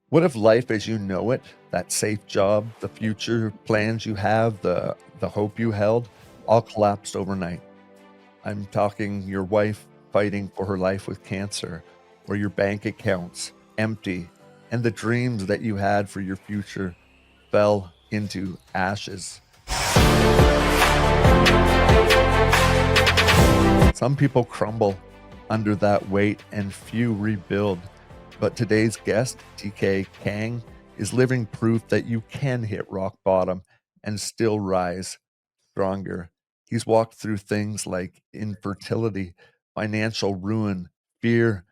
What if life as you know it, that safe job, the future plans you have, the hope you held, all collapsed overnight? I'm talking your wife fighting for her life with cancer, or your bank accounts empty, and the dreams that you had for your future fell into ashes. Some people crumble under that weight and few rebuild. But today's guest, TK Kang, is living proof that you can hit rock bottom and still rise stronger. He's walked through things like infertility, financial ruin, fear,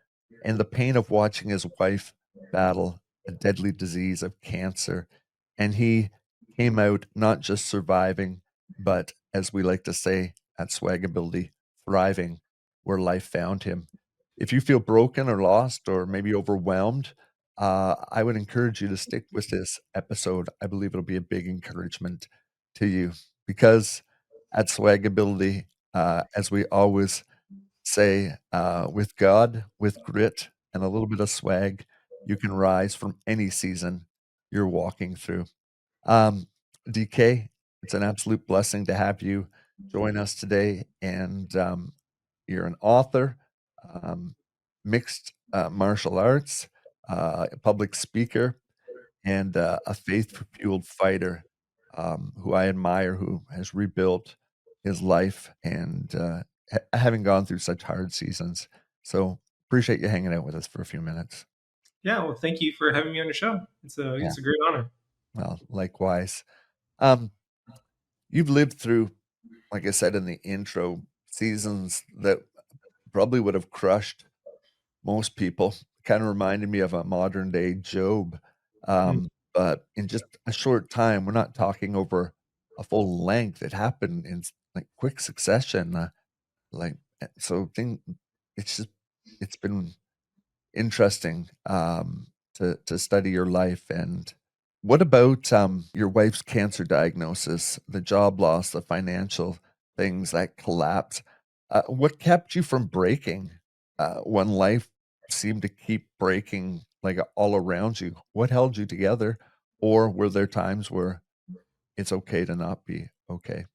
and the pain of watching his wife battle a deadly disease of cancer. And he came out not just surviving, but as we like to say at SwagAbility, thriving where life found him. If you feel broken or lost or maybe overwhelmed, I would encourage you to stick with this episode. I believe it'll be a big encouragement to you because at SwagAbility, as we always say, with God, with grit, and a little bit of swag, you can rise from any season you're walking through. Um, DK, it's an absolute blessing to have you join us today. And you're an author, um, mixed martial arts, a public speaker, and a faith-fueled fighter who I admire, who has rebuilt his life and having gone through such hard seasons. So appreciate you hanging out with us for a few minutes. Yeah, well, thank you for having me on your show. Yeah, It's a great honor. well, likewise. Um, you've lived through, like I said in the intro, seasons that probably would have crushed most people. Kind of reminded me of a modern day Job. Mm. But in just a short time, we're not talking over a full length. It happened in like quick succession. So thing, it's just it's been interesting to study your life. And what about your wife's cancer diagnosis, the job loss, the financial things that collapse? What kept you from breaking when life seemed to keep breaking like all around you? What held you together? Or were there times where it's okay to not be okay?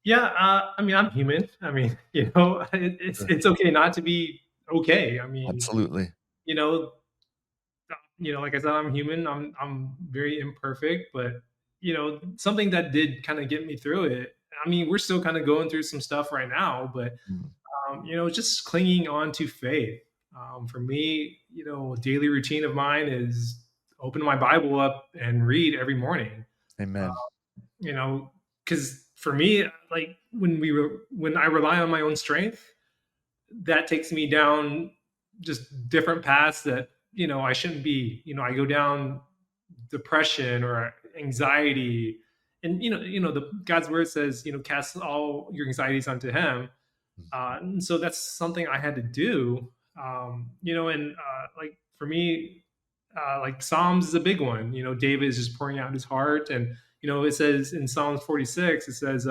Yeah, I mean, I'm human. I mean, it's Sure. it's okay not to be okay. I mean, Absolutely. you know, like I said, I'm human. I'm very imperfect, but something that did kind of get me through it. I mean, we're still kind of going through some stuff right now, but Mm. just clinging on to faith. For me, a daily routine of mine is open my Bible up and read every morning. Uh, Amen. you know because for me, like when I rely on my own strength, that takes me down just different paths that I shouldn't be. I go down depression or anxiety. And the God's word says, cast all your anxieties onto him. And so that's something I had to do. And like for me, like Psalms is a big one. David is just pouring out his heart. And it says in Psalms 46, it says,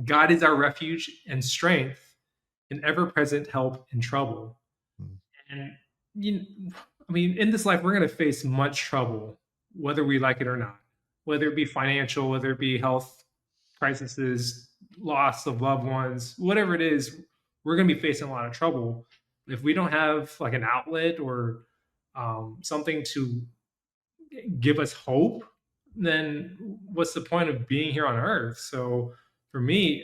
God is our refuge and strength, an ever-present help in trouble. Mm. And you, I mean, in this life, we're going to face much trouble, whether we like it or not. Whether it be financial, whether it be health crises, loss of loved ones, whatever it is, we're going to be facing a lot of trouble. If we don't have like an outlet or something to give us hope, then what's the point of being here on earth? So for me,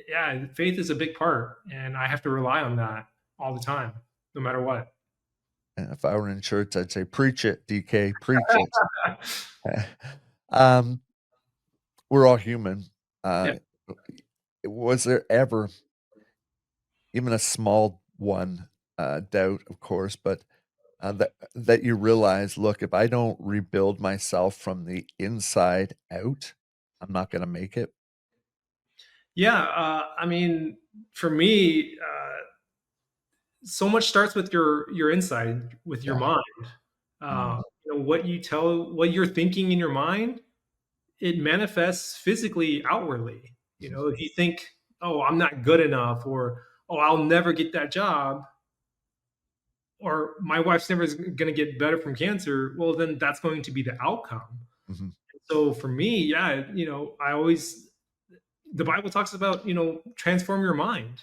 yeah, faith is a big part, and I have to rely on that all the time, no matter what. And if I were in church, I'd say, "Preach it, DK, preach it." Um, we're all human. Yeah. Uh, was there ever even a small one, doubt, of course, but that you realize, look, if I don't rebuild myself from the inside out, I'm not going to make it. Yeah, I mean, for me, so much starts with your inside, with your Yeah. mind. Mm. What you're thinking in your mind, it manifests physically outwardly. If you think, "Oh, I'm not good enough," or "Oh, I'll never get that job," or my wife's never going to get better from cancer, well, then that's going to be the outcome. Mhm. So for me, yeah, I always, the Bible talks about, transform your mind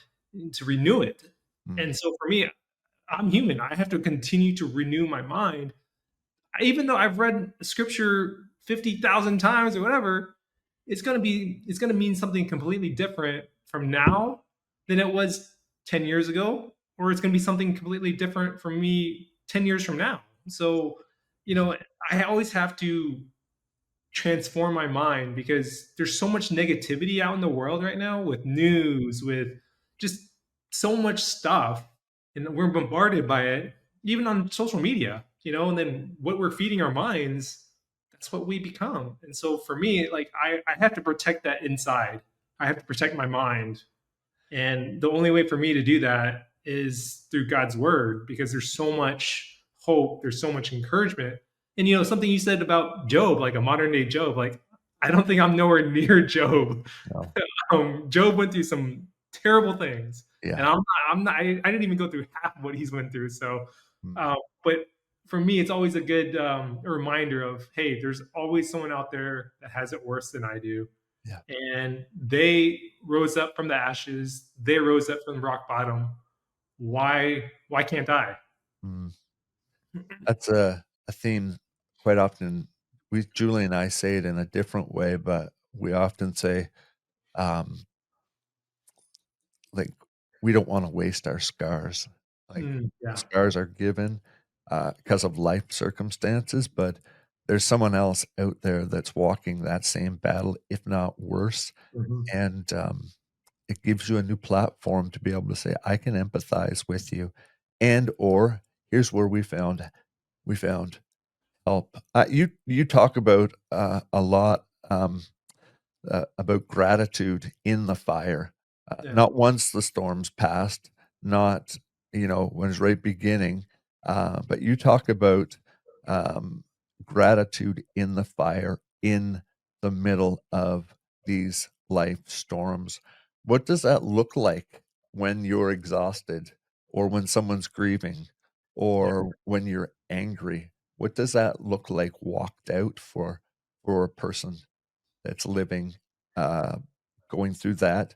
to renew it. Mm. And so for me, I'm human. I have to continue to renew my mind. Even though I've read scripture 50,000 times or whatever, it's going to mean something completely different from now than it was 10 years ago, or it's going to be something completely different from me 10 years from now. So, Mhm. I always have to transform my mind because there's so much negativity out in the world right now with news, with just so much stuff, and we're bombarded by it, even on social media, and then what we're feeding our minds, that's what we become. And so for me, like I have to protect that inside. I have to protect my mind. And the only way for me to do that is through God's word because there's so much hope, there's so much encouragement. And something you said about Job, like a modern day Job, like I don't think I'm nowhere near Job. No. Job went through some terrible things, Yeah. and I'm not. I didn't even go through half of what he's went through. So, Mm. but for me, it's always a good reminder of, hey, there's always someone out there that has it worse than I do, Yeah. and they rose up from the ashes. They rose up from rock bottom. Why can't I? Mm. That's a theme quite often. Julie and I say it in a different way, but we often say, um, like, we don't wanna waste our scars. Like, Yeah. scars are given, because of life circumstances, but there's someone else out there that's walking that same battle, if not worse, Mhm. and, it gives you a new platform to be able to say, "I can empathize with you," and or, "Here's where we found help." You talk about, a lot, about gratitude in the fire. Yeah. Not once the storms passed, not, when it's right beginning, but you talk about um, gratitude in the fire in the middle of these life storms. What does that look like when you're exhausted or when someone's grieving Yeah. or when you're angry? What does that look like walked out for a person that's living, uh, going through that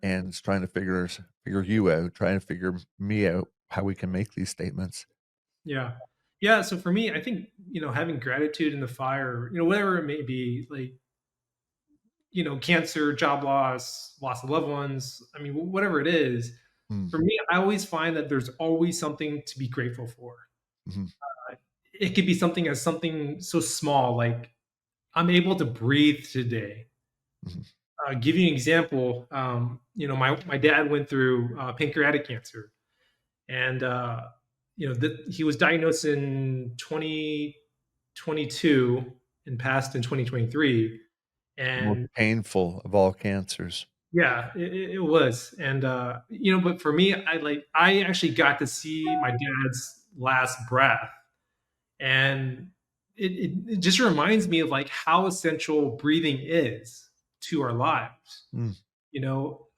and is trying to figure you out, trying to figure me out, how we can make these statements. Yeah. Yeah. So for me, I think, having gratitude in the fire, whatever it may be, like, cancer, job loss of loved ones. I mean, whatever it is, Mm, for me, I always find that there's always something to be grateful for. mhm, It could be something as something so small, like I'm able to breathe today. mhm. Give you an example. My dad went through pancreatic cancer, and he was diagnosed in 2022 and passed in 2023. The most And painful of all cancers. yeah, it was. And but for me, I actually got to see my dad's last breath, and it just reminds me of like how essential breathing is to our lives. Mm,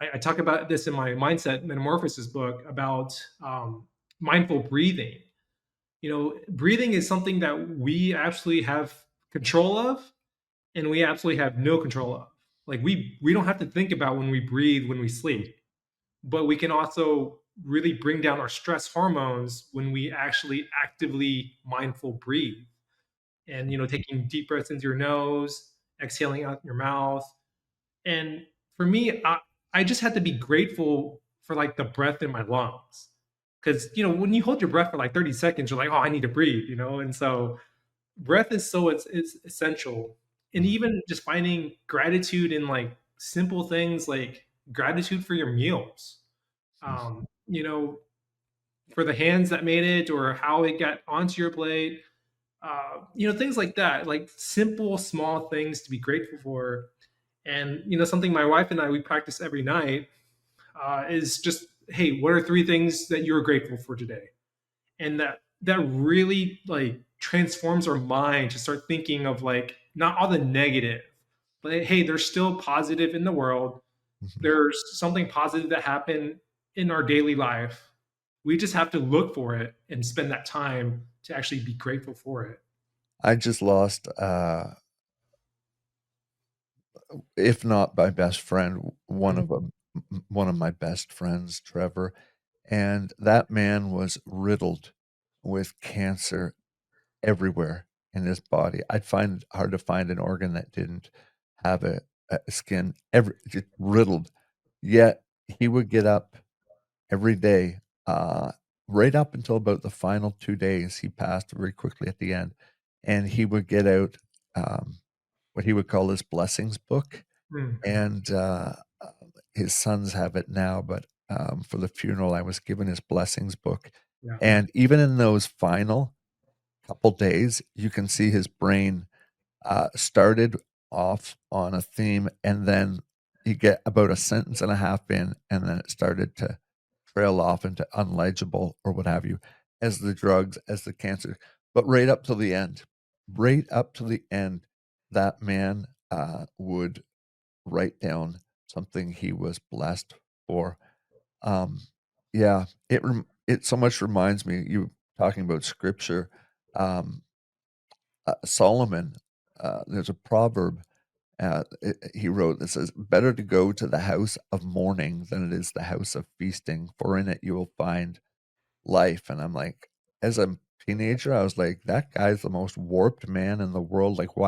I talk about this in my mindset metamorphosis book about mindful breathing. Breathing is something that we absolutely have control of, and we absolutely have no control of. Like we don't have to think about when we breathe when we sleep, but we can also really bring down our stress hormones when we actually actively mindful breathe. And taking deep breaths into your nose, exhaling out your mouth. And for me, I just had to be grateful for like the breath in my lungs. Because when you hold your breath for like 30 seconds, you're like, oh, I need to breathe, and so breath is so it's essential. And mhm, even just finding gratitude in like simple things like gratitude for your meals. mm, Um, you know, for the hands that made it or how it got onto your plate. Things like that, like simple, small things to be grateful for. And something my wife and I we practice every night is just, hey, what are three things that you're grateful for today? And that really like transforms our mind to start thinking of like not all the negative, but hey, there's still positive in the world. mhm, There's something positive that happened in our daily life. We just have to look for it and spend that time to actually be grateful for it. I just lost, if not my best friend, one Mhm. of them, one of my best friends, Trevor, and that man was riddled with cancer everywhere in his body. I'd find it hard to find an organ that didn't have a skin, just riddled. Yet he would get up every day, uh, right up until about the final 2 days. He passed very quickly at the end, and he would get out, um, what he would call his blessings book, Mm. and, his sons have it now, but, for the funeral, I was given his blessings book, Yeah. and even in those final couple days, you can see his brain, started off on a theme, and then you get about a sentence and a half in, and then it started to trail off into unlegible or what have you, as the drugs, as the cancer, but right up to the end, that man, would write down something he was blessed for. Um, yeah, it so much reminds me, you talking about scripture, um, Solomon, there's a proverb, he wrote that says, "Better to go to the house of mourning than it is the house of feasting, for in it you will find life." And I'm like, as a teenager, I was like, "That guy's the most warped man in the world." Like, who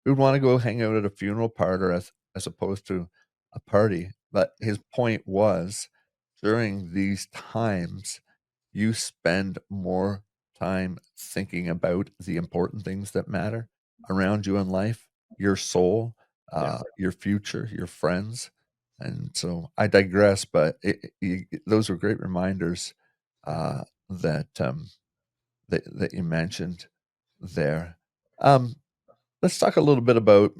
would wanna go hang out at a funeral parlor as opposed to a party? But his point was, during these times, you spend more time thinking about the important things that matter around you in life, your soul, Yeah. your future, your friends. And so I digress, but those were great reminders, Yeah. that that you mentioned there. Um, let's talk a little bit about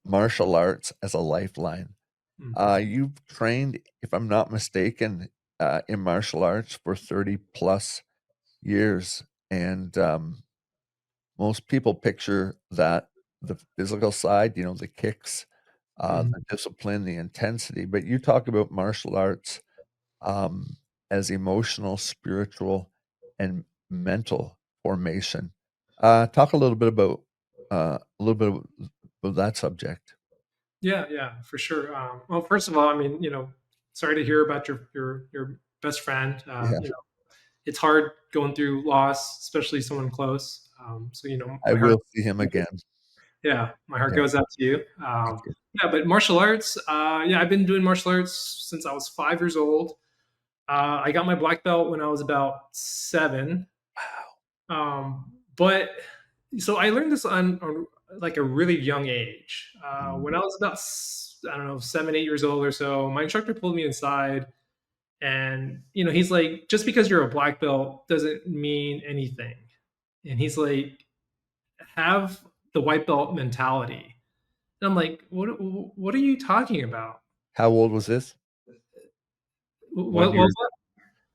martial arts as a lifeline. Mm. You've trained, if I'm not mistaken, in martial arts for 30 plus years, and most people picture that the physical side, the kicks, Mhm. the discipline, the intensity, but you talk about martial arts, as emotional, spiritual, and mental formation. Talk a little bit about that subject. Yeah, yeah, for sure. Well, first of all, I mean, sorry to hear about your best friend. Yeah, It's hard going through loss, especially someone close. So I my heart, will see him again. yeah, my heart Yeah, goes out to you. thank you. Yeah, but martial arts, yeah, I've been doing martial arts since I was 5 years old. I got my black belt when I was about 7. But so I learned this on like a really young age. Mm. When I was about I don't know 7, 8 years old or so, my instructor pulled me inside, and he's like, just because you're a black belt doesn't mean anything. And he's like, have the white belt mentality. And I'm like, what are you talking about? How old was this? When What your was that?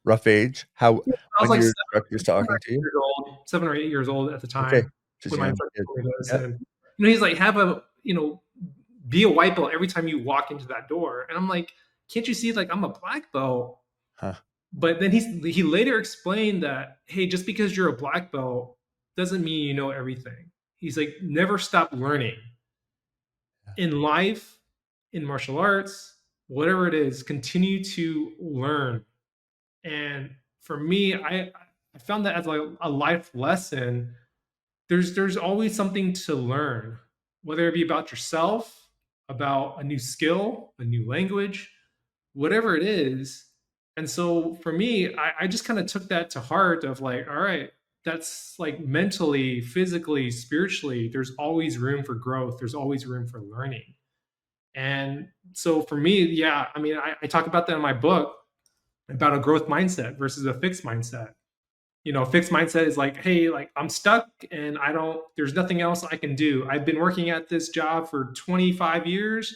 rough age? How I was when like your 7, instructor's 7 or talking to 8 you? years old, 7 or 8 years old at the Okay, time just when my young instructor kid. told me this. Yeah. And he's like, have a be a white belt every time you walk into that door. And I'm like, can't you see, like, I'm a black belt? Huh. But then he later explained that, hey, just because you're a black belt doesn't mean you know everything. He's like, never stop learning in life, in martial arts, whatever it is, continue to learn. And for me, I found that as like a life lesson. There's always something to learn, whether it be about yourself, about a new skill, a new language, whatever it is. And so for me, I just kind of took that to heart of like, all right, that's like mentally, physically, spiritually, there's always room for growth. There's always room for learning. And so for me, yeah, I mean, I talk about that in my book about a growth mindset versus a fixed mindset. Fixed mindset is like, hey, like I'm stuck and there's nothing else I can do. I've been working at this job for 25 years.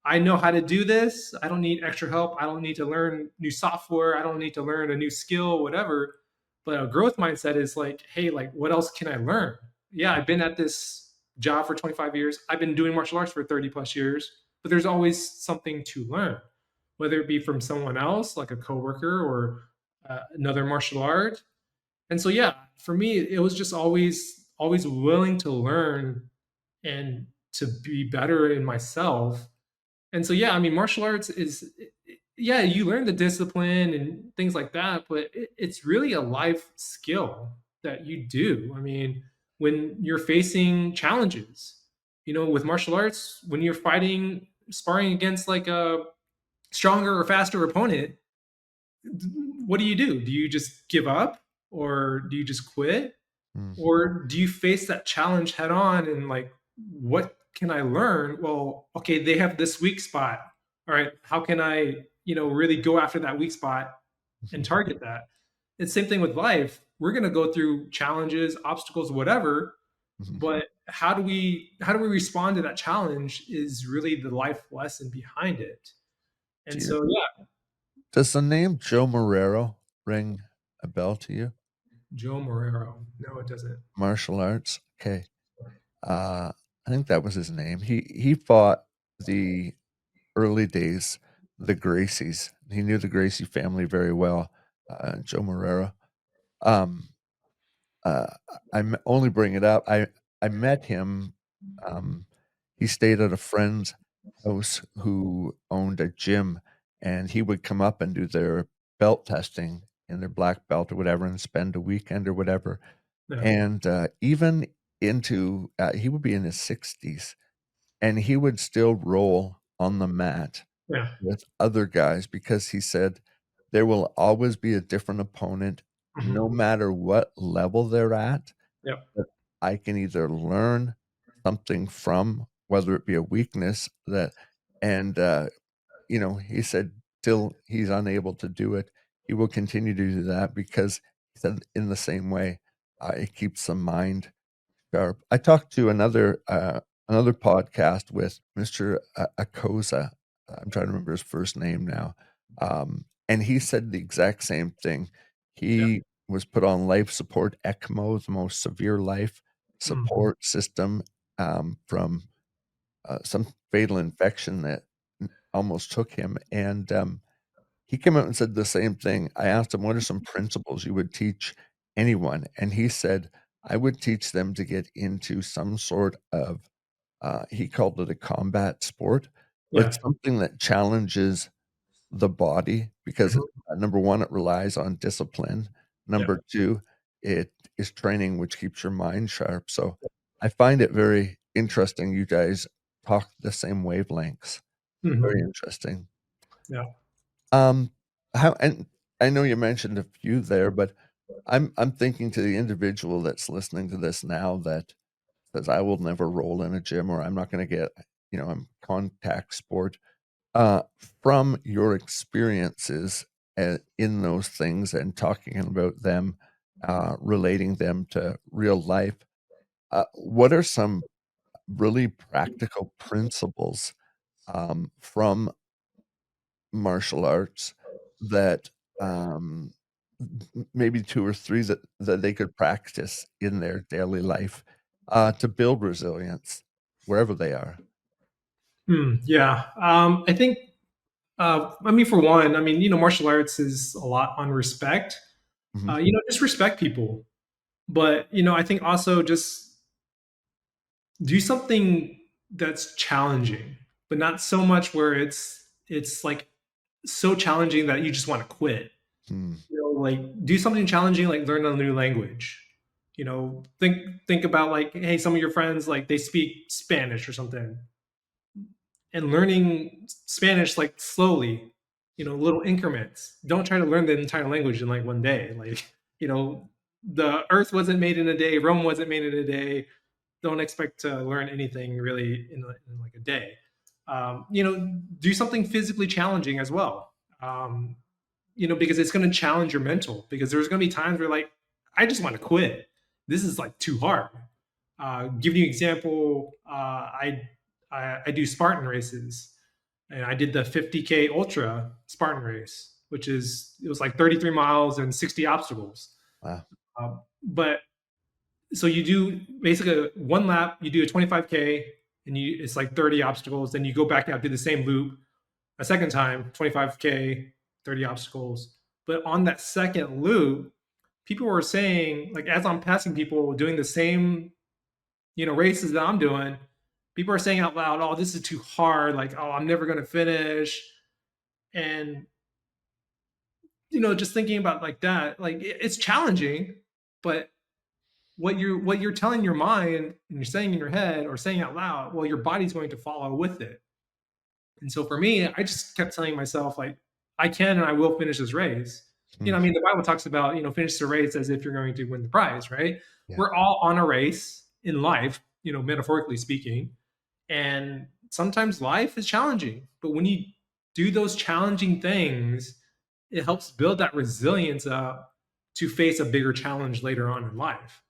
I know how to do this. I don't need extra help. I don't need to learn new software. I don't need to learn a new skill, whatever. But a growth mindset is like, hey, like what else can I learn? Yeah, I've been at this job for 25 years. I've been doing martial arts for 30 plus years, but there's always something to learn, whether it be from someone else, like a coworker or another martial art. And so yeah, for me, it was just always willing to learn and to be better in myself. And so yeah, I mean, martial arts is, yeah, you learn the discipline and things like that, but it's really a life skill that you do. I mean, when you're facing challenges, with martial arts, when you're fighting, sparring against like a stronger or faster opponent, what do you do? Do you just give up, or do you just quit? Mm. Or do you face that challenge head on and like, what can I learn? Well, okay, they have this weak spot. All right, how can I, really go after that weak spot and target that? It's same thing with life. We're going to go through challenges, obstacles, whatever, but how do we respond to that challenge is really the life lesson behind it. Do And you, so yeah, does the name Joe Morero ring a bell to you? Joe Morero. No, it doesn't. Martial arts? Okay. I think that was his name. He fought the early days, the Gracies. He knew the Gracie family very well, Joe Morero. Um, uh, only bring it up. I met him. Um, he stayed at a friend's house who owned a gym, and he would come up and do their belt testing in their black belt or whatever, and spend a weekend or whatever. Yeah. And even into he would be in his 60s, and he would still roll on the mat Yeah. with other guys because he said there will always be a different opponent no Mhm. matter what level they're at, Yep. that I can either learn something from, whether it be a weakness that and, he said till he's unable to do it, he will continue to do that because he said in the same way, it keeps the mind sharp. I talked to another podcast with Mr. Akosa. I'm trying to remember his first name now. And he said the exact same thing. Yeah. He was put on life support, ECMO, the most severe life Mhm. support system, from some fatal infection that almost took him. And he came out and said the same thing. I asked him, "What are some principles you would teach anyone?" And he said, "I would teach them to get into some sort of," he called it a combat sport, but Yeah. something that challenges the body because, Mhm. number 1, it relies on discipline. Yeah. Number 2, it is training which keeps your mind sharp. So I find it very interesting you guys talk the same wavelengths. Very Mhm. interesting. Yeah. Um, how and I know you mentioned a few there, but I'm thinking to the individual that's listening to this now that says, "I will never roll in a gym," or "I'm not gonna get, I'm contact sport." Uh, from your experiences, in those things and talking about them, relating them to real life, what are some really practical principles, from martial arts that, maybe 2 or 3 that they could practice in their daily life, to build resilience wherever they are? Yeah. I think, I mean, for one, I mean, martial arts is a lot on respect. Mhm, Just respect people. But, I think also just do something that's challenging, but not so much where it's like so challenging that you just want to quit. hmm, Like do something challenging, like learn a new language. Think about like, hey, some of your friends like they speak Spanish or something, and learning Spanish like slowly, little increments. Don't try to learn the entire language in like one day. Like, the earth wasn't made in a day, Rome wasn't made in a day. Don't expect to learn anything really in like a day. Do something physically challenging as well. Because it's going to challenge your mental. Because there's going to be times where like, I just want to quit. This is like too hard. Giving you an example, I do Spartan races, and I did the 50K ultra Spartan race, it was like 33 miles and 60 obstacles. wow, But so you do basically one lap, you do a 25K, and it's like 30 obstacles. Then you go back out, do the same loop a second time, 25K, 30 obstacles. But on that second loop, people were saying, like, as I'm passing people doing the same, races that I'm doing, people are saying out loud, "Oh, this is too hard. Like, oh, I'm never going to finish." And, just thinking about like that, like it's challenging, but what you're telling your mind and you're saying in your head or saying out loud, well, your body's going to follow with it. And so for me, I just kept telling myself, like, I can and I will finish this race. Mm, I mean, the Bible talks about, finish the race as if you're going to win the prize, right? yeah. We're all on a race in life, metaphorically speaking. And sometimes life is challenging. But when you do those challenging things, it helps build that resilience up to face a bigger challenge later on in life.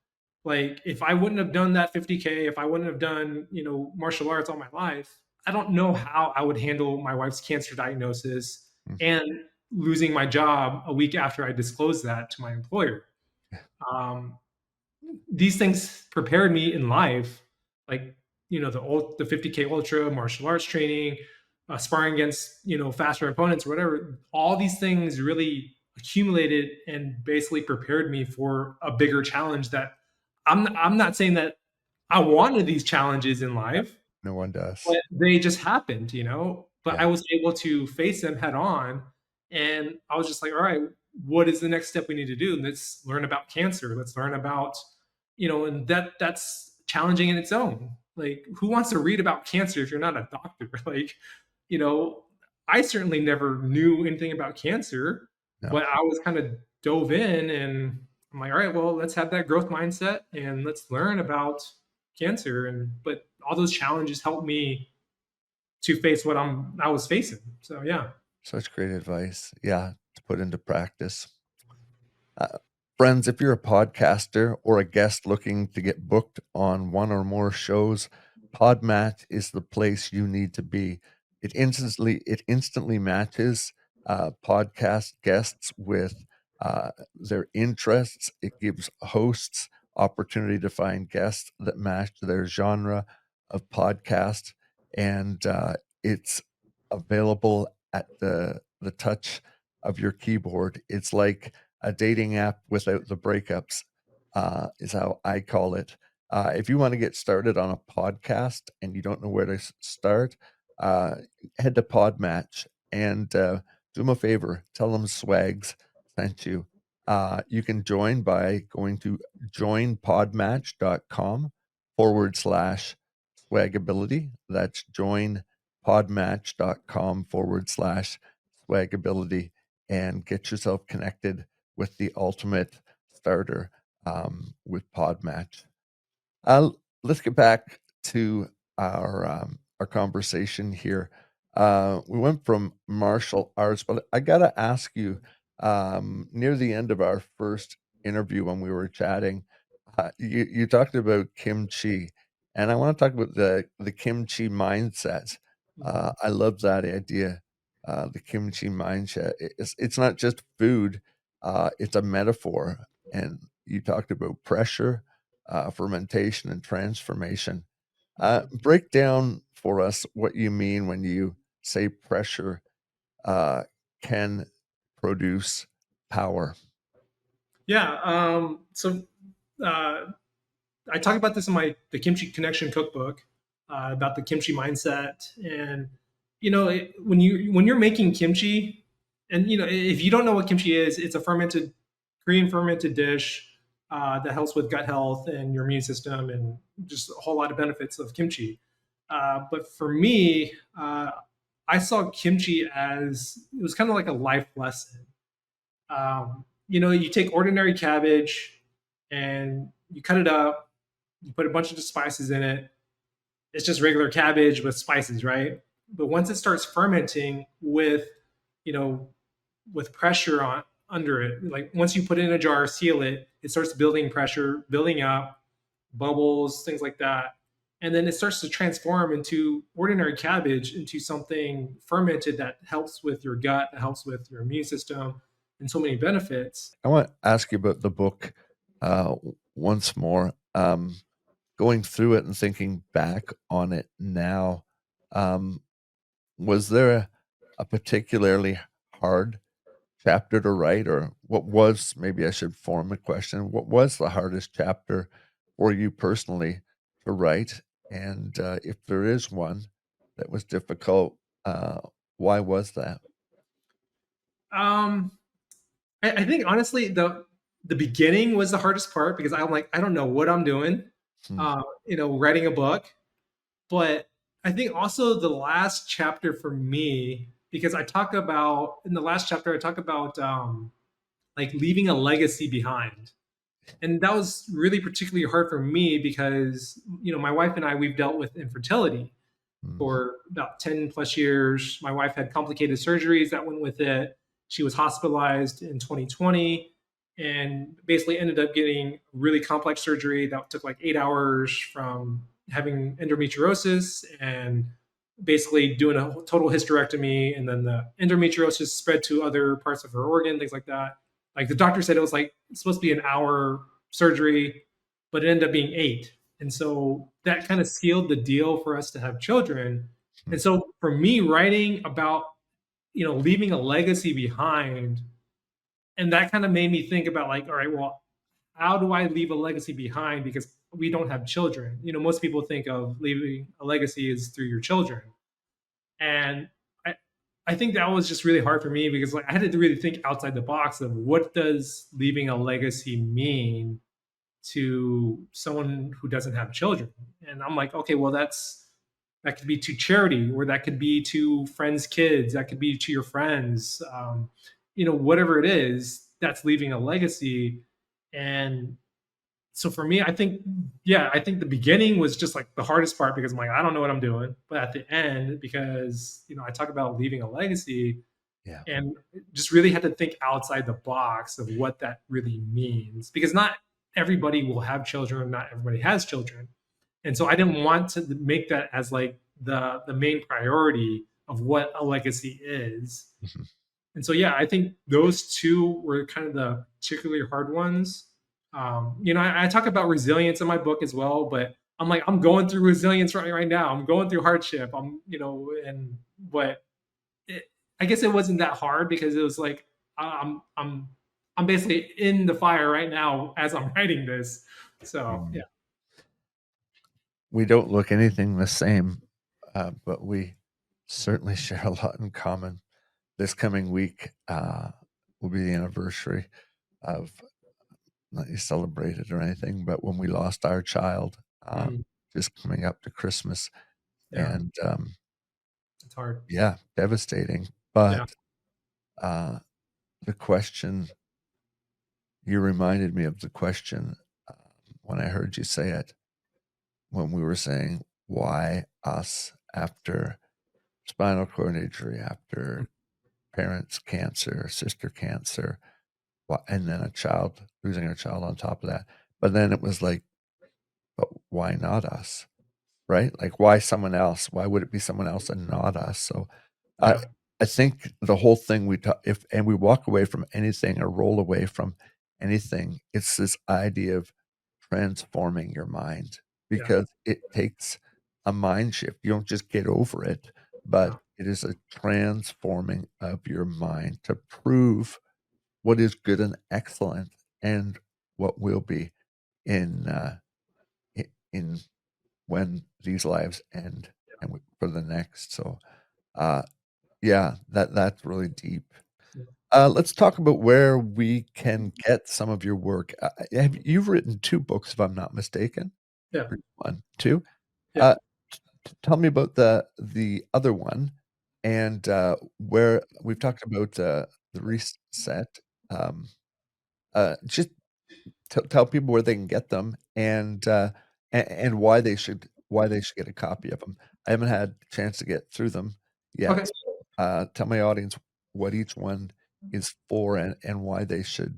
Like if I wouldn't have done that 50K, if I wouldn't have done, martial arts all my life, I don't know how I would handle my wife's cancer diagnosis Mm, and losing my job a week after I disclosed that to my employer. yeah. Um, these things prepared me in life, like the 50K ultra, martial arts training, sparring against faster opponents or whatever. All these things really accumulated and basically prepared me for a bigger challenge. That I'm not saying that I wanted these challenges in life, No one but does. they just happened, But I Yeah. was able to face them head on, and I was just like, all right, what is the next step we need to do? Let's learn about cancer. Let's learn about, and that's challenging in its own. Like, who wants to read about cancer if you're not a doctor? Like, you know, I certainly never knew anything about cancer, No. but I was kind of dove in and I'm like, all right, well, let's have that growth mindset and let's learn about cancer. But all those challenges helped me to face what I was facing. So yeah. Such great advice. Yeah, to put into practice. Uh, Friends, if you're a podcaster or a guest looking to get booked on one or more shows, Podmatch is the place you need to be. It instantly matches podcast guests with their interests. It gives hosts opportunity to find guests that match their genre of podcast, and it's available at the touch of your keyboard. It's like a dating app without the breakups, is how I call it. If you want to get started on a podcast and you don't know where to start, uh, head to Podmatch and do them a favor. Tell them Swags sent you. You can join by going to joinpodmatch.com/swagability. That's joinpodmatch.com/swagability and get yourself connected with the ultimate starter with Podmatch. Let's get back to our conversation here. We went from martial arts, but I gotta ask you, near the end of our first interview when we were chatting, you talked about kimchi, and I want to talk about the kimchi mindset. Mhm. I love that idea, the kimchi mindset. It's not just food; it's a metaphor. And you talked about pressure, fermentation, and transformation. Break down for us what you mean when you say pressure uh, can produce power. Yeah. So uh, I talk about this in the Kimchi Connection cookbook about the kimchi mindset, and when you're making kimchi, and if you don't know what kimchi is, it's a fermented Korean fermented dish that helps with gut health and your immune system, and just a whole lot of benefits of kimchi. But for me, I saw kimchi as it was kind of like a life lesson. You take ordinary cabbage and you cut it up, you put a bunch of spices in it. It's just regular cabbage with spices, right? But once it starts fermenting you know, with pressure on under it, like once you put it in a jar, seal it, it starts building pressure, building up, bubbles, things like that. And then it starts to transform into ordinary cabbage into something fermented that helps with your gut, that helps with your immune system, and so many benefits. I want to ask you about the book once more. Going through it and thinking back on it now, um, was there a particularly hard chapter to write, or what was, maybe I should form a question, what was the hardest chapter for you personally to write? And if there is one that was difficult, uh, why was that? Um, I think honestly the beginning was the hardest part because I'm like I don't know what I'm doing, Hmm. writing a book. But I think also the last chapter for me, because I talk about in the last chapter I talk about like leaving a legacy behind, and that was really particularly hard for me because my wife and I we've dealt with infertility Hmm. for about 10 plus years. My wife had complicated surgeries that went with it. She was hospitalized in 2020 and basically ended up getting really complex surgery that took like 8 hours from having endometriosis and basically doing a total hysterectomy. And then the endometriosis spread to other parts of her organ, things like that. Like the doctor said, it was like supposed to be an hour surgery, but it ended up being 8. And so that kind of sealed the deal for us to have children. Hmm. And so for me, writing about, leaving a legacy behind, and that kind of made me think about like, all right, well, how do I leave a legacy behind? Because we don't have children. Most people think of leaving a legacy is through your children. And I, I think that was just really hard for me because like I had to really think outside the box of what does leaving a legacy mean to someone who doesn't have children. And I'm like, okay, well, that could be to charity, or that could be to friends' kids, that could be to your friends, whatever it is, that's leaving a legacy. And so for me, I think the beginning was just like the hardest part because I'm like, I don't know what I'm doing. But at the end, because I talk about leaving a legacy, Yeah. and just really had to think outside the box of what that really means because not everybody will have children, not everybody has children. And so I didn't want to make that as like the main priority of what a legacy is. Mhm. And so yeah, I think those two were kind of the particularly hard ones. I talk about resilience in my book as well, but I'm like I'm going through resilience right now. I'm going through hardship. And but it, I guess it wasn't that hard because it was like I'm basically in the fire right now as I'm writing this. So yeah, Mm. We don't look anything the same, but we certainly share a lot in common. This coming week will be the anniversary of, not you celebrated or anything, but when we lost our child, mm, just coming up to Christmas, yeah, and it's hard. yeah, devastating. Yeah, But uh, the question, you reminded me of the question when I heard you say it, when we were saying, why us after spinal cord injury, mm, after parents' cancer, sister cancer, and then a child, losing a child on top of that. But then it was like, but why not us? Right? Like, why someone else? Why would it be someone else and not us? So I yeah, I think the whole thing we talk, if and we walk away from anything or roll away from anything, it's this idea of transforming your mind, yeah, because it takes a mind shift. You don't just get over it, yeah, but it is a transforming of your mind to prove what is good and excellent and what will be in in when these lives end and for the next. So uh yeah, that's really deep. yeah, Let's talk about where we can get some of your work. You've written 2 books, if I'm not mistaken? yeah, Or 1, 2? yeah. Uh, Tell me about the other one, and where we've talked about the reset. Um, just tell people where they can get them, and why they should get a copy of them. I haven't had a chance to get through them Okay. yet. Tell my audience what each one is for, and why they should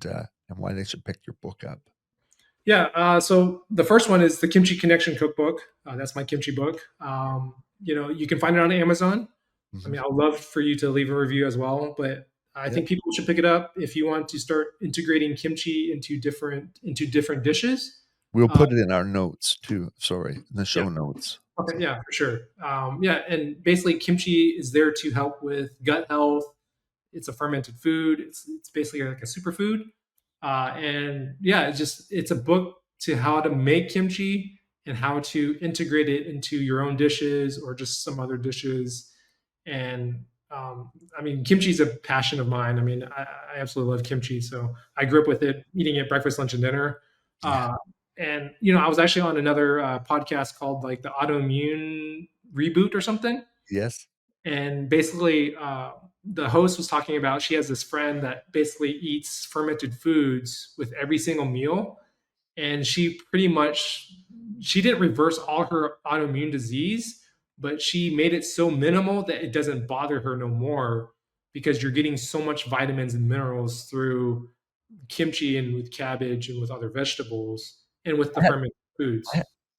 pick your book up. Yeah. So the first one is the Kimchi Connection Cookbook. That's my kimchi book. You can find it on Amazon. I Mhm. mean, I'd love for you to leave a review as well, but I Yep. think people should pick it up if you want to start integrating kimchi into different dishes. We'll Uh, put it in our notes too. Sorry, in the yeah. show notes. Okay. So, Yeah, for sure. Yeah, and basically kimchi is there to help with gut health. It's a fermented food. It's basically like a superfood. And yeah, it's a book to how to make kimchi and how to integrate it into your own dishes or just some other dishes. And I mean, kimchi is a passion of mine. I mean, I absolutely love kimchi. So I grew up with it, eating it breakfast, lunch, and dinner. Yeah. Uh, and I was actually on another podcast called like the Autoimmune Reboot or something. Yes. And basically, the host was talking about she has this friend that basically eats fermented foods with every single meal, and she didn't reverse all her autoimmune disease, but she made it so minimal that it doesn't bother her no more because you're getting so much vitamins and minerals through kimchi and with cabbage and with other vegetables and with the I had fermented I foods.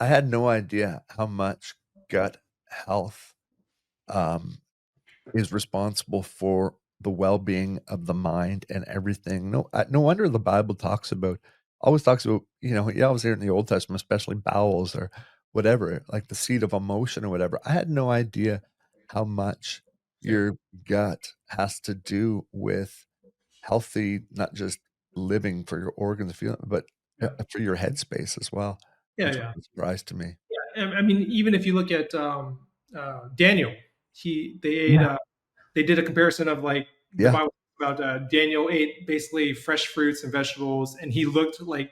I had no idea how much gut health, um, is responsible for the well-being of the mind and everything. No wonder the Bible always talks about, you always hear it in the Old Testament, especially bowels or whatever, like the seat of emotion or whatever. I had no idea how much Yeah, your gut has to do with healthy, not just living for your organs, feeling, but yeah, for your headspace as well, yeah, which was yeah. a surprise to me. Yeah, I mean, even if you look at Daniel, he they ate Yeah, they did a comparison of like the yeah, Bible about Daniel ate basically fresh fruits and vegetables, and he looked like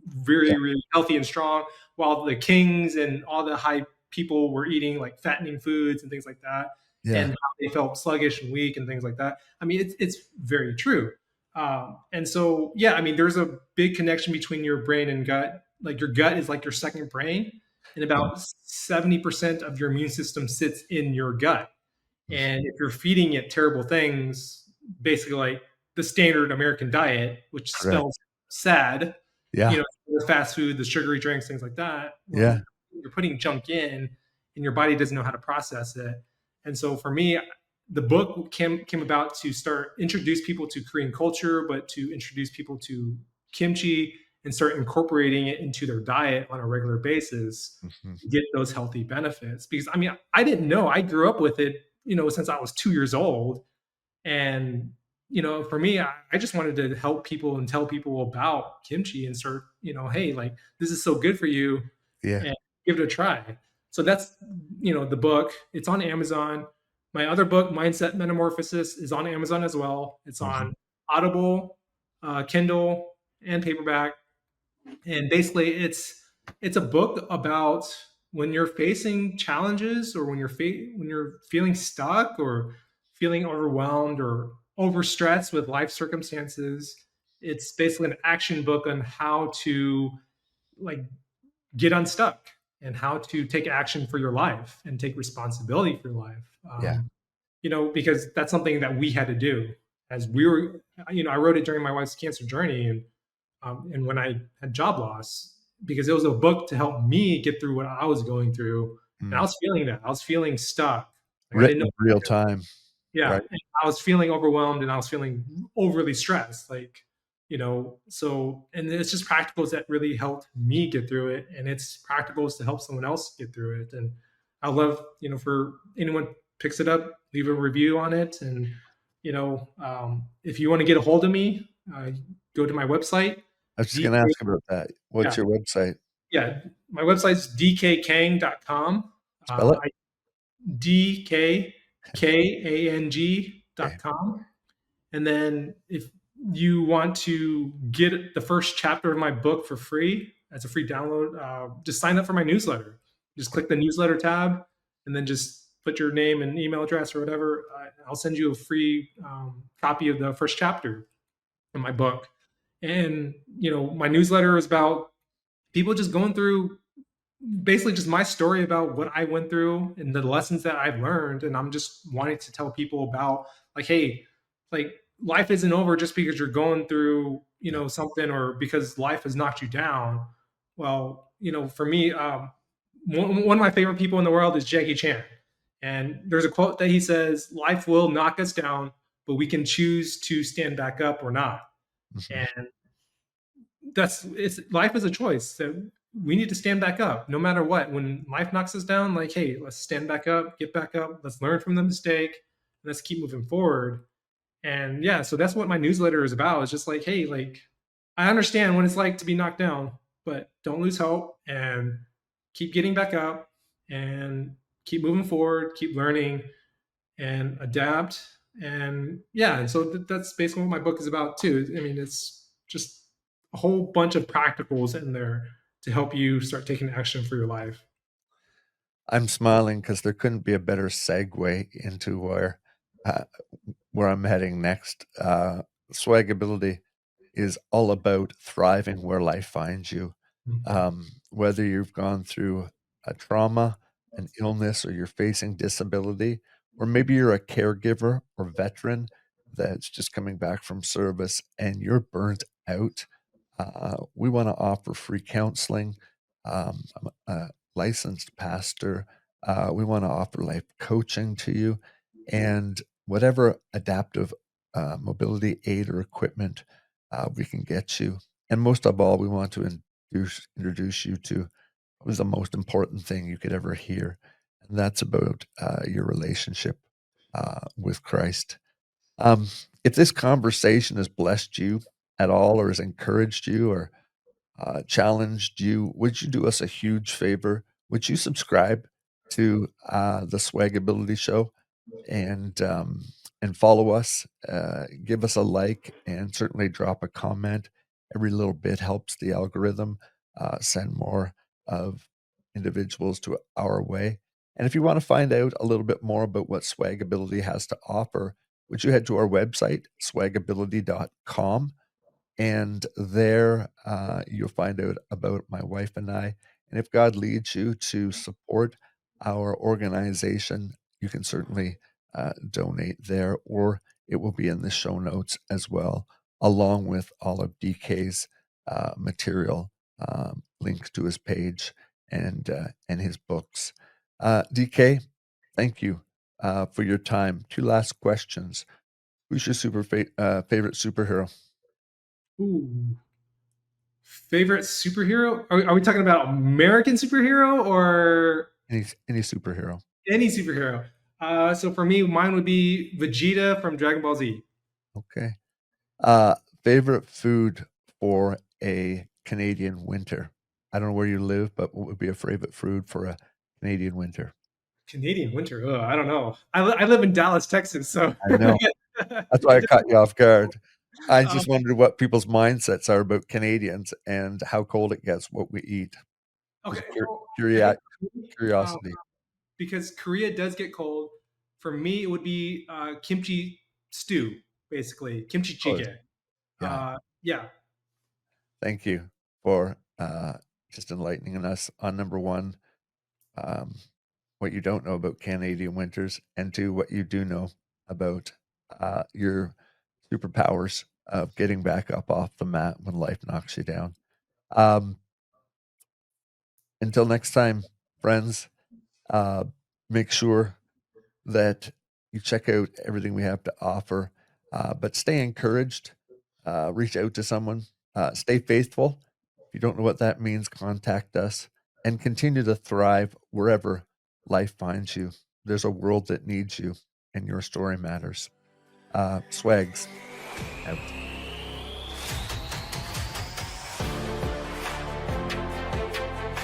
yeah, really healthy and strong, while the kings and all the high people were eating like fattening foods and things like that, and yeah, how they felt sluggish and weak and things like that. I mean, it's very true. And so, yeah, I mean, there's a big connection between your brain and gut. Like your gut is like your second brain, and yeah, about 70% of your immune system sits in your gut. mhm, And if you're feeding it terrible things, basically like the standard American diet, which correct. spells sad, Yeah, the fast food, the sugary drinks, things like that, well, yeah, you're putting junk in and your body doesn't know how to process it. And so for me, the book came about to start introduce people to Korean culture, but to introduce people to kimchi and start incorporating it into their diet on a regular basis mhm, to get those healthy benefits. Because I mean, I didn't know. I grew up with it, since I was 2 years old. And, for me, I just wanted to help people and tell people about kimchi and start, hey, like this is so good for you yeah, and give it a try. So that's, the book. It's on Amazon. My other book, Mindset Metamorphosis, is on Amazon as well. It's mhm, on Audible, Kindle, and paperback. And basically, it's a book about when you're facing challenges or when you're feeling stuck or feeling overwhelmed or overstressed with life circumstances. It's basically an action book on how to like get unstuck and how to take action for your life and take responsibility for your life. yeah, Because that's something that we had to do as we were. I wrote it during my wife's cancer journey, and when I had job loss, because it was a book to help me get through what I was going through. And I mm. was feeling that. I was feeling stuck. Like I didn't Written know in what real to do. time, Yeah. right? And I was feeling overwhelmed and I was feeling overly stressed. Like, so, and it's just practicals that really helped me get through it. And it's practicals to help someone else get through it. And I love, for anyone picks it up, leave a review on it. And, if you want to get a hold of me, go to my website, I was just DK, gonna ask about that. What's yeah, your website? yeah. My website's dkkang.com. Spell it? Okay. DKKANG.com. And then if you want to get the first chapter of my book for free as a free download, just sign up for my newsletter. Just click the newsletter tab and then just put your name and email address or whatever. I'll send you a free copy of the first chapter in my book. And, my newsletter is about people just going through basically just my story about what I went through and the lessons that I've learned. And I'm just wanting to tell people about like, hey, like life isn't over just because you're going through, Yeah. something or because life has knocked you down. Well, for me, one of my favorite people in the world is Jackie Chan. And there's a quote that he says, life will knock us down, but we can choose to stand back up or not. Mhm. And it's life is a choice. So we need to stand back up no matter what. When life knocks us down, like, hey, let's stand back up, get back up, let's learn from the mistake, and let's keep moving forward. And yeah, so that's what my newsletter is about. It's just like, hey, like I understand what it's like to be knocked down, but don't lose hope and keep getting back up and keep moving forward, keep learning and adapt. And yeah, and so that's basically what my book is about too. I mean, it's just a whole bunch of practicals in there to help you start taking action for your life. I'm smiling because there couldn't be a better segue into uh, where I'm heading next. Swagability is all about thriving where life finds you. Mhm. Whether you've gone through a trauma, an illness, or you're facing disability, or maybe you're a caregiver or veteran that's just coming back from service and you're burnt out, we want to offer free counseling. I'm a licensed pastor. We want to offer life coaching to you and whatever adaptive mobility aid or equipment we can get you. And most of all, we want to introduce you to what was the most important thing you could ever hear. And that's about your relationship with Christ. Um, if this conversation has blessed you at all or has encouraged you or challenged you, would you do us a huge favor? Would you subscribe to the Swagability Show and follow us? Give us a like and certainly drop a comment. Every little bit helps the algorithm send more of individuals to our way. And if you want to find out a little bit more about what Swagability has to offer, would you head to our website, swagability.com? And there you'll find out about my wife and I. And if God leads you to support our organization, you can certainly donate there, or it will be in the show notes as well, along with all of DK's material, links to his page and his books. DK, thank you for your time. Two last questions. Who's your favorite superhero? Ooh, favorite superhero? Are we talking about American superhero or Any superhero. any superhero? So for me, mine would be Vegeta from Dragon Ball Z. Okay. Uh, Favorite food for a Canadian winter? I don't know where you live, but what would be a favorite food for a Canadian winter? Canadian winter. Ugh, I don't know. I live in Dallas, Texas, so I know. That's why I it caught you off guard. I um, just wondered what people's mindsets are about Canadians and how cold it gets, what we eat. okay. Just Well, I curio guess um, curiosity. because Korea does get cold. For me, it would be kimchi stew, basically kimchi Oh, jjigae. yeah. Yeah. Thank you for just enlightening us on number one, um, what you don't know about Canadian winters, and two, what you do know about your superpowers of getting back up off the mat when life knocks you down. Um, until next time, friends, uh, make sure that you check out everything we have to offer, but stay encouraged. Reach out to someone. Stay faithful. If you don't know what that means, contact us and continue to thrive wherever life finds you. There's a world that needs you, and your story matters. Swags out.